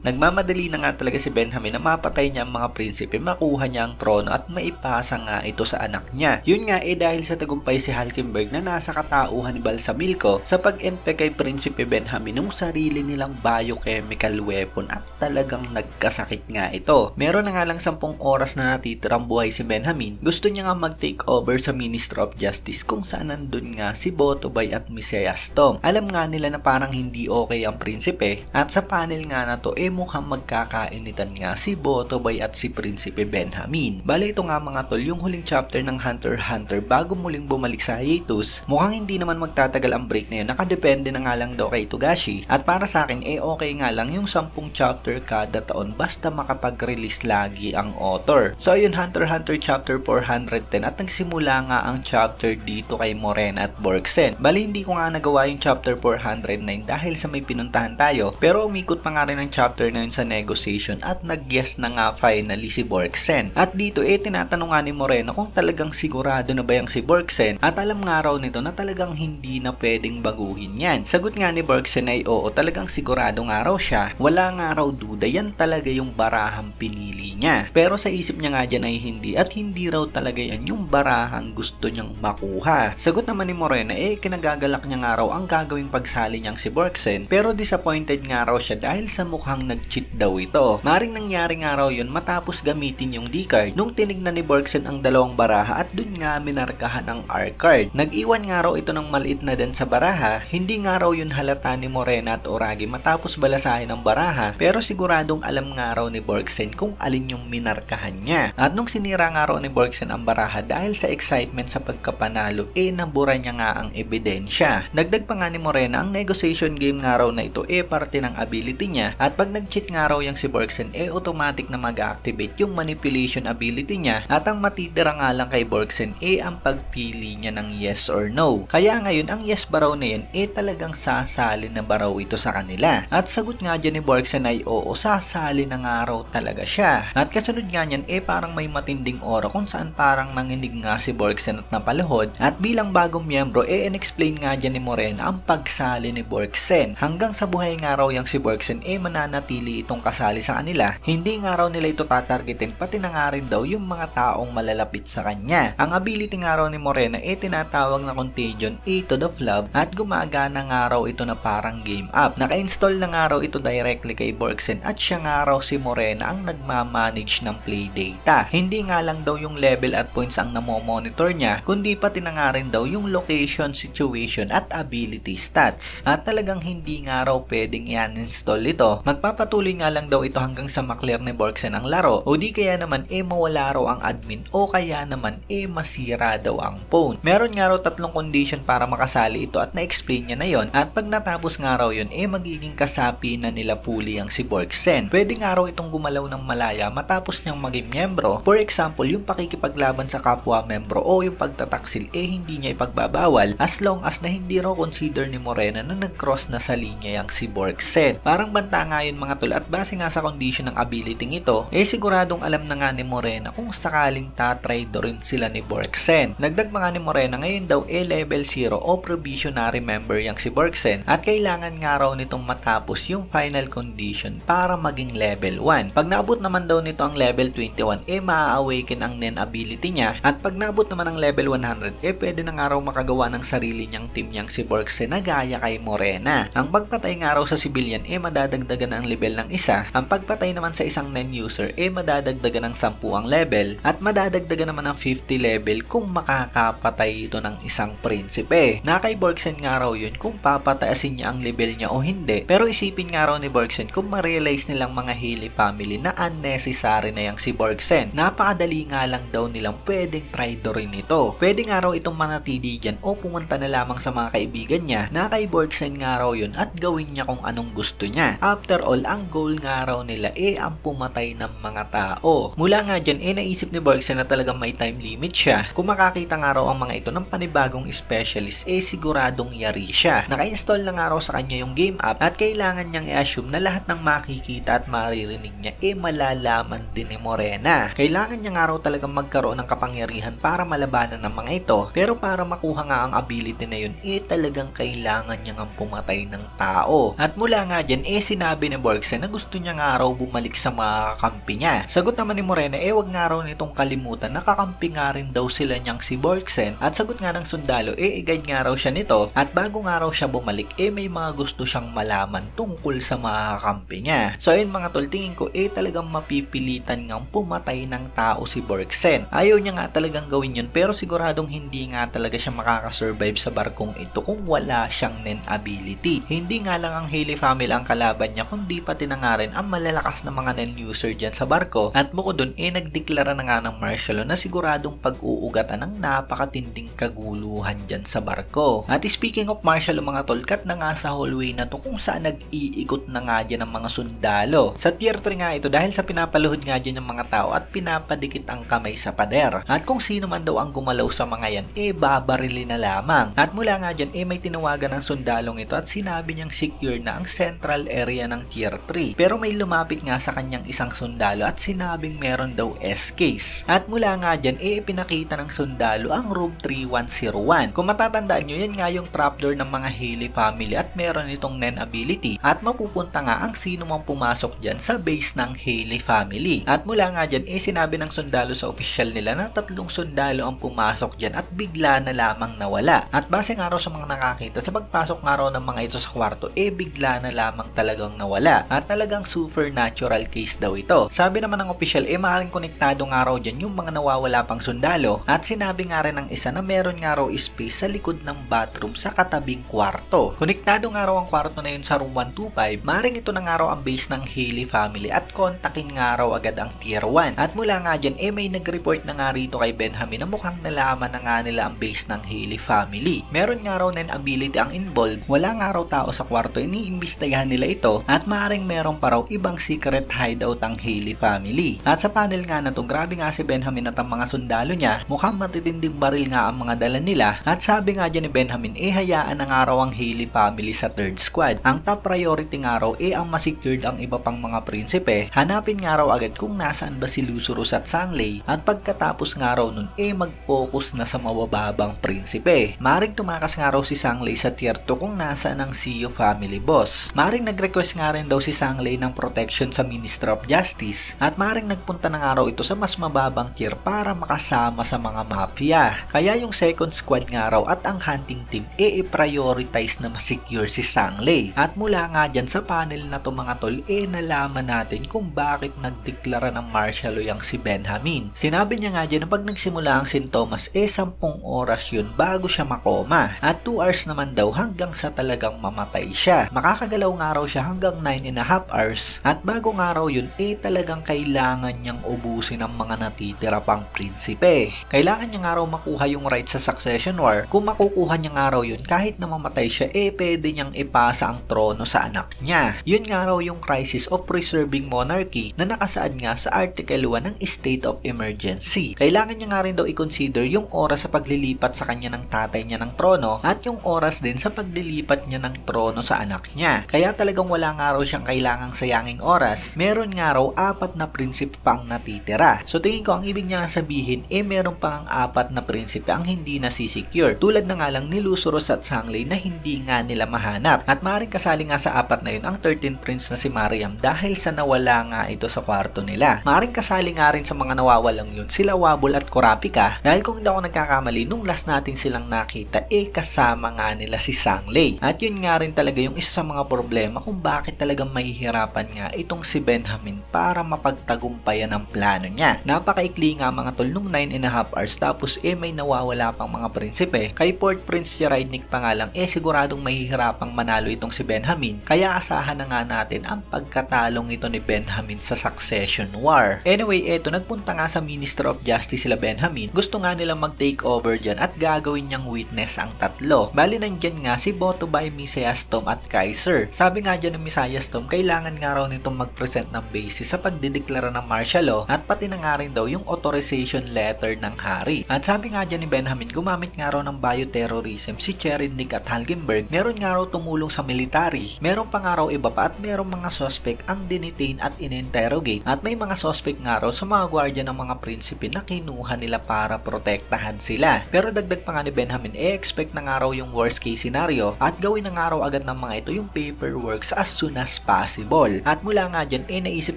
Nagmamadali na nga talaga si Benjamin na mapatay niya ang mga prinsipe, makuha niya ang trono at maipasa nga ito sa anak niya. Yun nga dahil sa tagumpay si Hulkenberg na nasa katauhan ni Balsamilko sa pag-enpe kay Prinsipe Benjamin ng sarili nilang biochemical weapon at talagang nagkasakit nga ito. Meron na nga lang 10 oras na natitirang buhay si Benjamin. Gusto niya nga mag-take over sa Ministry of Justice kung saan nandun nga si Botobay at Misayas Tom. Alam nga nila na parang hindi okay ang prinsipe at sa panel nga na to mukhang magkakainitan nga si Botobay at si Prinsipe Benjamin. Bale ito nga mga tol yung huling chapter ng Hunter x Hunter bago muling bumalik sa hiatus. Mukhang hindi naman magtatagal ang break na yun, nakadepende na nga lang daw kay Togashi at para sa akin okay nga lang yung 10 chapter kada taon basta makapag-release lagi ang author. So ayun, Hunter x Hunter chapter 410 at nagsimula nga ang chapter dito kay Morena at Borgsen. Bali hindi ko nga nagawa yung chapter 409 dahil sa may pinuntahan tayo, pero umikot pa nga rin ang chapter na yun sa negotiation at nag-yes na nga finally si Borgsen. At dito tinatanong nga ni Morena kung talagang sigurado na ba yung si Borgsen at alam nga raw nito na talagang hindi na pwedeng baguhin yan. Sagot nga ni Borgsen ay oo, talagang sigurado nga raw siya. Wala nga raw duda, yan talaga yung barahang pinili niya. Pero sa isip niya nga dyan ay hindi at hindi raw talaga yan yung barahang gusto niyang makuha. Sagot naman ni Morena kinagagalak niya nga raw ang gagawing pagsali niyang si Borgsen pero disappointed nga raw siya dahil sa mukhang nag-cheat daw ito. Maring nangyari nga raw yun matapos gamitin yung D-card nung tinignan ni Borgsen ang dalawang baraha at dun nga minarkahan ang R-card. Nag-iwan nga raw ito ng maliit na den sa baraha, hindi nga raw yun halata ni Morena at Oragi matapos balasahin ang baraha pero siguradong alam nga raw ni Borgsen kung alin yung minarkahan niya. At nung sinira nga raw ni Borgsen ang baraha dahil sa excitement sa pagkapanalo, nabura niya nga ang ebidensya. Dagdag pa nga ni Morena ang negotiation game nga raw na ito parte ng ability niya at pag nag-cheat nga raw yung si Borgsen automatic na mag-activate yung manipulation ability niya at ang matitira nga lang kay Borgsen ang pagpili niya ng yes or no. Kaya ngayon ang yes ba raw na yun talagang sasali na ba raw ito sa kanila? At sagot nga dyan ni Borgsen ay oo, sasali na nga raw talaga siya. At kasunod nga niyan parang may matinding ora kung saan parang nanginig nga si Borgsen at napaluhod at bilang bagong miyembro in-explain nga dyan ni Morena ang pagsali ni Borgsen. Hanggang sa buhay nga raw yung si Borgsen mananatili itong kasali sa kanila. Hindi nga raw nila ito tatargetin pati na nga rin daw yung mga taong malalapit sa kanya. Ang ability nga raw ni Morena tinatawag na Contagion Aid of Love at gumagana nga raw ito na parang game up. Naka-install na nga raw ito directly kay Borgsen at siya nga raw si Morena ang nagmamanage ng play data. Hindi nga lang daw yung level at points ang namomonitor niya kundi pati na nga rin daw yung location, situation at ability stats. At talagang hindi nga raw pwedeng i-uninstall ito. Magpapatuloy nga lang daw ito hanggang sa maklear ni Borgsen ang laro o di kaya naman mawala raw ang admin o kaya naman masira daw ang phone. Meron nga raw 3 condition para makasali ito at na-explain niya na yon at pag natapos nga raw yun magiging kasapi na nila fully ang si Borgsen. Pwede nga raw itong gumalaw ng malaya matapos niyang maging miyembro. For example, yung pakikipaglaban sa kapwa membro o yung pagtataksil hindi niya ipagbabawal as long as na hindi raw consider ni Morena na nag-cross na sa linya yang si Borgsen. Parang banta nga yun mga tol at base nga sa condition ng ability ito siguradong alam na nga ni Morena kung sakaling tatry rin sila ni Borgsen. Nagdag pa nga ni Morena ngayon daw level 0 o probationary member yang si Borgsen at kailangan nga raw nitong matapos yung final condition para maging level 1. Pag naabot naman daw nito ang level 21 maa-awaken ang Nen ability niya at pag naabot naman ang level 100 pwede na nga raw makagawa ng sarili niyang team yang si Borgsen na gaya kay Morena. Ang pagpatay nga raw sa civilian madadagdagan ang level ng isa. Ang pagpatay naman sa isang Nen user madadagdagan ng 10 ang level at madadagdagan naman ng 50 level kung makakapatay ito ng isang prinsipe. Na kay Borgsen nga raw yun kung papataasin niya ang level niya o hindi. Pero isipin nga raw ni Borgsen kung ma-realize nilang mga Haley family na unnecessary na yang si Borgsen. Napakadali nga lang daw nilang pwedeng try rin ito. Pwede nga raw itong manatili dyan o pumunta na lamang sa mga kaibigan niya na kay Borgsen nga raw yun at gawin niya kung anong gusto niya. After all, ang goal nga raw nila ang pumatay ng mga tao. Mula nga dyan naisip ni Borgsen na talagang may time limit siya. Kung makakita nga raw ang mga ito ng panibagong specialist siguradong yari siya. Naka-install na nga raw sa kanya yung game app at kailangan niyang i-assume na lahat ng makikita at maririnig niya malalaman din ni Morena. Kailangan niya nga raw talagang magkaroon ng kapangyarihan para malabanan ng mga ito. Pero para makuha nga ang ability na yun talagang kailangan niya nga pumatay ng tao. At mula nga dyan sinabi ni Borgsen na gusto niya nga raw bumalik sa mga kakampi niya. Sagot naman ni Morena, wag nga raw nitong kalimutan, nakakampi nga rin daw sila niyang si Borgsen. At sagot nga ng sundalo, i-guide nga raw siya nito, at bago nga raw siya bumalik, may mga gusto siyang malaman tungkol sa mga kakampi niya. So ayun mga tol, tingin ko talagang mapipilitan ngang pumatay ng tao si Borgsen. Ayaw niya nga talagang gawin yun, pero siguradong hindi nga talaga siya makakasurvive sa barkong ito kung wala siyang Nen ability. Hindi nga lang ang Haley family ang kalaban niya, kundi pati na nga rin ang malalakas na mga Nen user dyan sa barko. At bukod dun, nagdeklara na nga ng martial law na siguradong pag-uugatan ng napakatinding kaguluhan dyan sa barko. At speaking of martial law mga tol, cut na nga sa hallway na to kung saan nag-iikot na nga dyan ng mga sundalo. Sa tier 3 nga ito dahil sa pinapaluhod nga dyan ng mga tao at pinapadikit ang kamay sa pader. At kung sino man daw ang gumalaw sa mga yan, babarili na lamang. At mula nga dyan, may tinawagan ng sundalong ito at sinabi niyang secure na ang central area ng tier 3. Pero may lumapit nga sa kanyang isang sundalo at sinabing meron daw S-case. At mula nga dyan, ipinakita ng sundalo ang room 3101. Kung matatandaan nyo, yan nga yung trapdoor ng mga Haley family at meron itong Nen ability. At mapupunta nga ang sino mang pumasok dyan sa base ng Haley family. At mula nga dyan, sinabi ng sundalo sa opisyal nila na 3 sundalo ang pumasok dyan at bigla na lamang nawala. At base nga raw sa mga nakakita, sa pagpasok nga raw ng mga ito sa kwarto, bigla na lamang talagang nawala. At talagang supernatural case daw ito. Sabi naman ng opisyal, maaaring konektado nga raw dyan yung mga nawawala pang sundalo. At sinabi nga rin ng isa na meron nga raw space sa likod ng bathroom sa katabing kwarto. Konektado nga raw ang kwarto na yun sa room 125. Maaaring ito na nga raw ang base ng Haley family at kontakin nga raw agad ang tier 1. At mula nga dyan, may nag-report na nga rito kay Benjamin na mukhang nalaman na nga nila ang base ng Haley family. Meron nga raw Nen ability ang involved. Wala nga raw tao sa kwarto, iniimbestigahan nila ito at maaaring meron pa raw ibang secret hideout ang Haley family. At sa panel nga na to, grabe nga si Benjamin at ang mga sundalo niya, mukhang matitinding baril nga ang mga dala nila. At sabi nga dyan ni Benjamin, hayaan na nga raw ang Haley family sa third squad. Ang top priority nga raw ang masecured ang iba pang mga prinsipe. Hanapin nga raw agad kung nasaan ba si Lusurus at Sangley at pagkatapos nga raw nun mag-focus na sa mabababang prinsipe. Maring tumakas nga raw si Sangley sa tier 2 kung nasaan ang CEO family boss. Maring nag-request nga rin daw si Sangley ng protection sa Ministry of Justice at maring nagpunta na nga raw ito sa mas mababang tier para makasama sa mga mafia. Kaya yung second squad nga raw at ang hunting team i-prioritize na masecure si Sangley. At mula nga dyan sa panel na to mga tol, nalaman natin kung bakit nagdeklara ng martial law yang si Benjamin. Sinabi niya nga dyan na pag nagsimula ang sintomas 10 oras yun bago siya makoma at 2 hours naman daw hanggang sa talagang mamatay siya. Makakagalaw nga raw siya hanggang 9.5 hours at bago nga raw yun talagang kailangan niyang ubusin ang mga natitira pang prinsipe. Kailangan niya nga raw makuha yung right sa succession war. Kung makukuha niya nga raw yun, kahit na mamatay siya pwede niyang ipasa ang trono sa anak niya. Yun nga raw yung crisis of preserving monarchy na nakasaad nga sa Article 1 ng State of Emergency. Kailangan niya nga rin daw i-consider yung oras sa paglilipat sa kanya ng tatay niya ng trono at yung oras din sa paglilipat niya ng trono sa anak niya. Kaya talagang wala nga raw siyang kailangang sayanging oras. Meron nga raw 4 na prinsipe pang natitira. So tingin ko ang ibig niya sabihin meron pang 4 na prinsipe ang hindi nasisecure. Tulad na nga lang ni Lusurus at Sangley na hindi nga nila mahanap. At maaaring kasali nga sa 4 na yun ang 13th prince na si Mariam dahil sa nawala nga ito sa kwarto nila. Maaaring kasali nga rin sa mga nawawalang yun sila Wabul at Kurapika dahil kung hindi ako nagkakamali nung last natin silang nakita kasama nga nila si Sangley. At yun nga rin talaga yung isa sa mga problema kung bakit talagang mahihirapan nga itong si Benjamin para mapagtagumpayan ang plano niya. Napakaikli nga mga tol nung 9.5 hours tapos may nawawala pang mga prinsipe. Kay Port Prince Jaridnik pa nga lang siguradong mahihirapang manalo itong si Benjamin. Kaya asahan na nga natin ang pagkatalong ito ni Benjamin sa succession war. Anyway, nagpunta nga sa Minister of Justice sila Benjamin. Gusto nga nilang mag-take over dyan at gagawin niyang witness ang 3. Bali nandyan nga si Botobay, Misayas Tom at Kaiser. Sabi nga dyan ng Misayas Tom, kailangan nga raw nitong mag-present ng basis sa pagdideklara ng martial law at pati na nga rin daw yung authorization letter ng hari. At sabi nga dyan ni Benjamin, gumamit nga raw ng bioterrorism si Cherednik at Halgenberg. Meron nga raw tumulong sa military. Meron pa nga raw iba pa at meron mga suspect ang dinitain at in-interrogate. At may mga suspect nga raw sa mga gwardiya ng mga prinsipe na kinuha nila para protektahan sila. Pero dagdag pa nga ni Benjamin, expect na nga raw yung worst case scenario at gawin na nga raw agad ng mga ito yung paperwork as soon as as possible. At mula nga dyan, naisip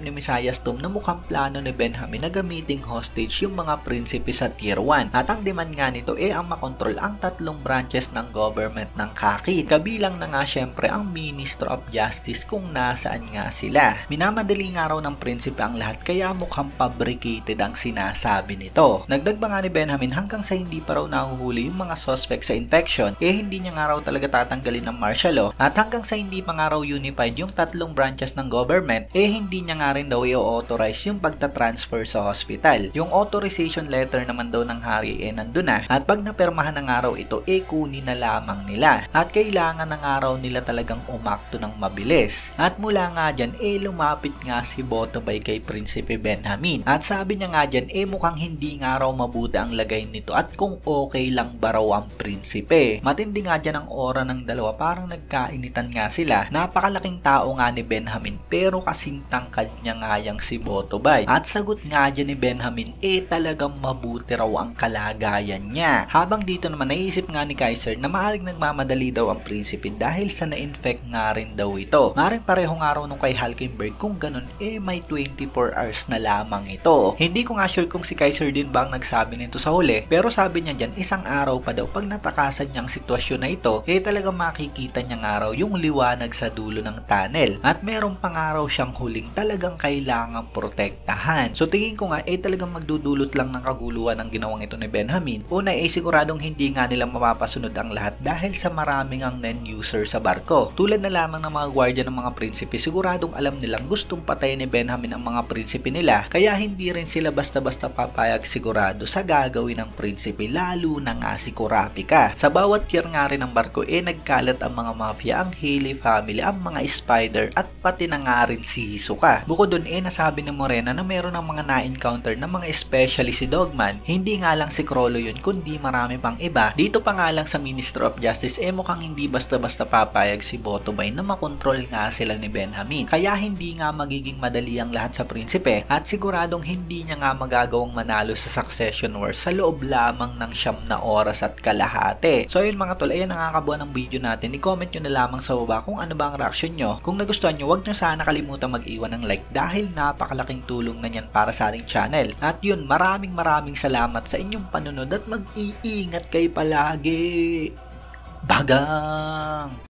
ni Mesias Doom na mukhang plano ni Benjamin na gamiting hostage yung mga prinsipe sa Tier 1. At ang demand nga nito ang makontrol ang 3 branches ng government ng Kakid. Kabilang na nga syempre ang Minister of Justice kung nasaan nga sila. Minamadali nga raw ng prinsipe ang lahat kaya mukhang fabricated ang sinasabi nito. Nagdag pa nga ni Benjamin hanggang sa hindi pa raw nahuhuli yung mga suspect sa infection, hindi niya nga raw talaga tatanggalin ng martial law. At hanggang sa hindi pa nga raw unified yung 3 branches ng government, hindi niya nga rin daw i-authorize yung pagta-transfer sa hospital. Yung authorization letter naman daw ng hari nandun na. At pag napirmahan na nga raw ito, kunin na lamang nila. At kailangan na nga raw nila talagang umakto ng mabilis. At mula nga dyan, lumapit nga si Botobay kay Prinsipe Benjamin. At sabi niya nga dyan, mukhang hindi nga raw mabuti ang lagay nito at kung okay lang ba raw ang prinsipe. Matindi nga dyan ang aura ng dalawa, parang nagkainitan nga sila. Napakalaking tao nga ni Benjamin pero kasing tangkad niya nga yang si Botobay. At sagot nga dyan ni Benjamin, talagang mabuti raw ang kalagayan niya. Habang dito naman naisip nga ni Kaiser na maaaring nagmamadali daw ang prinsipe dahil sa na-infect nga rin daw ito. Maaaring pareho nga raw nung kay Hulkenberg, kung ganun may 24 hours na lamang ito. Hindi ko nga sure kung si Kaiser din ba ang nagsabi nito sa huli, pero sabi niya dyan isang araw pa daw pag natakasan niyang sitwasyon na ito, talagang makikita niya nga raw yung liwanag sa dulo ng tunnel. At meron pa nga raw siyang huling talagang kailangang protektahan. So tingin ko nga talagang magdudulot lang ng kaguluhan ang ginawang ito ni Benjamin. Una siguradong hindi nga nila mapapasunod ang lahat dahil sa maraming ang non-user sa barko. Tulad na lamang ng mga gwardiya ng mga prinsipe, siguradong alam nilang gustong patayin ni Benjamin ang mga prinsipe nila, kaya hindi rin sila basta-basta papayag sigurado sa gagawin ng prinsipe, lalo na nga si Kurapika. Sa bawat tier nga rin ng barko nagkalat ang mga mafia, ang Haley family, ang mga Spider at pati na nga rin si Hisoka. Bukod dun nasabi ni Morena na meron ng mga na-encounter na mga especially si Dogman. Hindi nga lang si Crollo yun kundi marami pang iba. Dito pa nga lang sa Minister of Justice mukhang hindi basta-basta papayag si Botobay na makontrol nga sila ni Benjamin. Kaya hindi nga magiging madali ang lahat sa prinsipe at siguradong hindi niya nga magagawang manalo sa Succession Wars sa loob lamang ng 9 na oras at kalahati. So yun mga tol, ayan ang nakakabuan ng video natin. I-comment nyo na lamang sa baba kung ano ba ang reaction nyo. Kung nagustuhan nyo, huwag nyo sana kalimutan mag-iwan ng like dahil napakalaking tulong na yan para sa ating channel. At yun, maraming salamat sa inyong panunod at mag-iingat kayo palagi. Bagang!